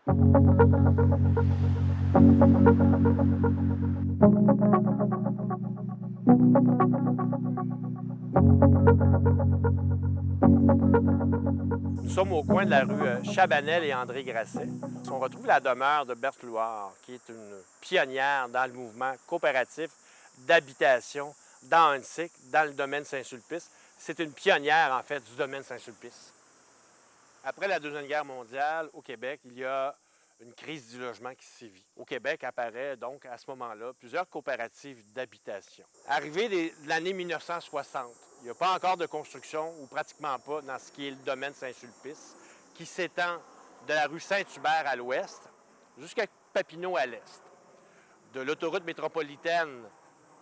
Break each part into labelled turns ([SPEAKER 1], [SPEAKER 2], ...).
[SPEAKER 1] Nous sommes au coin de la rue Chabanel et André Grasset. On retrouve la demeure de Berthe Louard, qui est une pionnière dans le mouvement coopératif d'habitation dans Ahuntsic, dans le domaine Saint-Sulpice. C'est une pionnière, en fait, du domaine Saint-Sulpice. Après la Deuxième Guerre mondiale, au Québec, il y a une crise du logement qui sévit. Au Québec apparaît donc à ce moment-là plusieurs coopératives d'habitation. Arrivé de l'année 1960, il n'y a pas encore de construction, ou pratiquement pas, dans ce qui est le domaine Saint-Sulpice, qui s'étend de la rue Saint-Hubert à l'ouest jusqu'à Papineau à l'est. De l'autoroute métropolitaine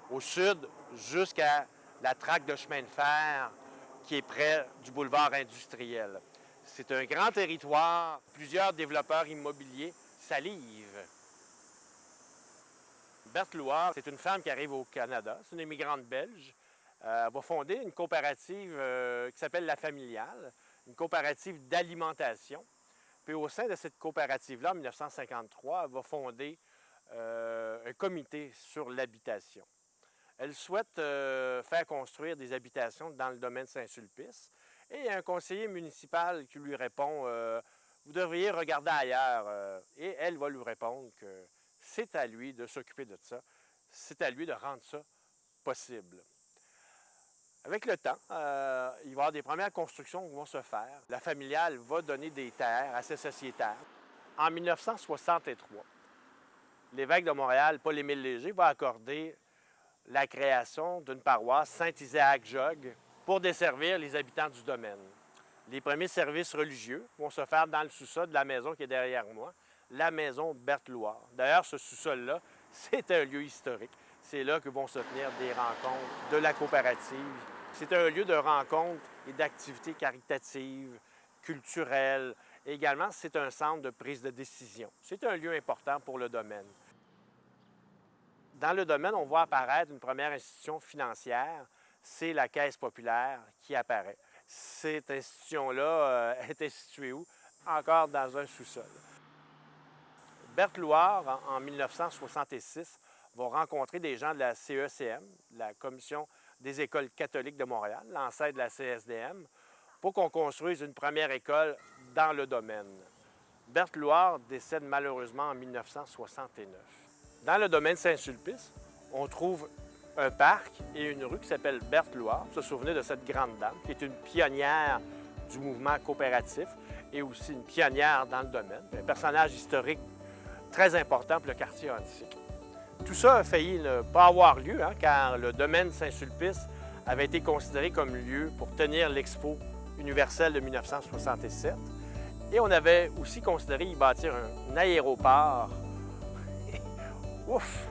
[SPEAKER 1] au sud jusqu'à la traque de chemin de fer qui est près du boulevard industriel. C'est un grand territoire, plusieurs développeurs immobiliers salivent. Berthe Louard, c'est une femme qui arrive au Canada, c'est une immigrante belge. Elle va fonder une coopérative qui s'appelle La Familiale, une coopérative d'alimentation. Puis au sein de cette coopérative-là, en 1953, elle va fonder un comité sur l'habitation. Elle souhaite faire construire des habitations dans le domaine Saint-Sulpice. Et il y a un conseiller municipal qui lui répond vous devriez regarder ailleurs. Et elle va lui répondre que c'est à lui de s'occuper de ça. C'est à lui de rendre ça possible. Avec le temps, il va y avoir des premières constructions qui vont se faire. La familiale va donner des terres à ses sociétaires. En 1963, l'évêque de Montréal, Paul-Émile Léger, va accorder la création d'une paroisse Saint-Isaac-Jogues pour desservir les habitants du domaine. Les premiers services religieux vont se faire dans le sous-sol de la maison qui est derrière moi, la maison Berthe Louard. D'ailleurs, ce sous-sol-là, c'est un lieu historique. C'est là que vont se tenir des rencontres de la coopérative. C'est un lieu de rencontre et d'activités caritatives, culturelles. Et également, c'est un centre de prise de décision. C'est un lieu important pour le domaine. Dans le domaine, on voit apparaître une première institution financière, c'est la Caisse populaire qui apparaît. Cette institution-là était située où? Encore dans un sous-sol. Berthe Louard, en 1966, va rencontrer des gens de la CECM, la Commission des écoles catholiques de Montréal, l'ancêtre de la CSDM, pour qu'on construise une première école dans le domaine. Berthe Louard décède malheureusement en 1969. Dans le domaine Saint-Sulpice, on trouve un parc et une rue qui s'appelle Berthe Louard. Se souvenez de cette grande dame qui est une pionnière du mouvement coopératif et aussi une pionnière dans le domaine, un personnage historique très important pour le quartier Ahuntsic. Tout ça a failli ne pas avoir lieu, car le domaine Saint-Sulpice avait été considéré comme lieu pour tenir l'Expo universelle de 1967. Et on avait aussi considéré y bâtir un aéroport. Ouf!